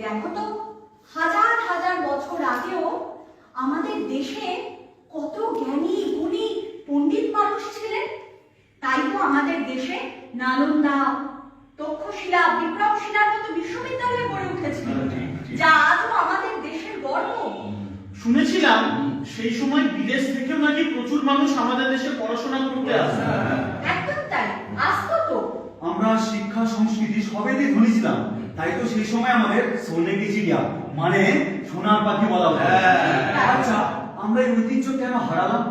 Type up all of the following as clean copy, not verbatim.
দেখো তো, হাজার হাজার বছর আগেও আমাদের দেশে কত জ্ঞানী গুণী পণ্ডিত মানুষ ছিলেন। তাই তো আমাদের দেশে নালন্দা, তক্ষশিলা, বিক্রমশিলার মতো বিশ্ববিদ্যালয় গড়ে উঠেছিল, যা আজও আমাদের দেশের গর্ব। শুনেছিলাম সেই সময় বিদেশ থেকেও নাকি প্রচুর মানুষ আমাদের দেশে পড়াশোনা করতে আসে। একদম তাই, আসতো তো। আমরা শিক্ষা সংস্কৃতি সবেতেই ধনী ছিলাম, তাই তো সেই সময় আমাদের সোনে কি চিড়িয়া মানে সোনার পাখি বলা হয়। আচ্ছা, আমরা এই ঐতিহ্য কেন হারালাম?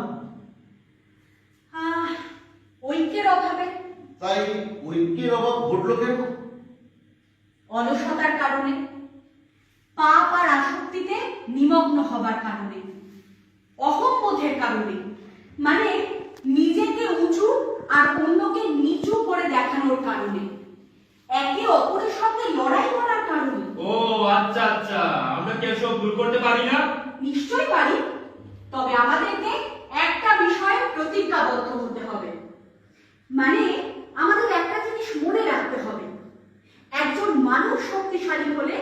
ঐক্যের অভাবে। তাই ঐক্যের অভাব ঘটলো কেন? অলসতার কারণে, পাপ আর আসক্তিতে নিমগ্ন হবার কারণে, অহংবোধের কারণে, মানে নিজেকে উঁচু আর অন্যকে নিচু করে দেখানোর কারণে, একে অপরের সঙ্গে লড়াই করার কারণে। ও আচ্ছা আচ্ছা, আমরা কি এসব দূর করতে পারি না? নিশ্চয়ই পারি, তবে আমাদেরকে একটা বিষয়ে প্রতিজ্ঞাবদ্ধ হতে হবে। মানে আমাদের একটা জিনিস মনে রাখতে হবে, একজন মানুষ শক্তিশালী হলে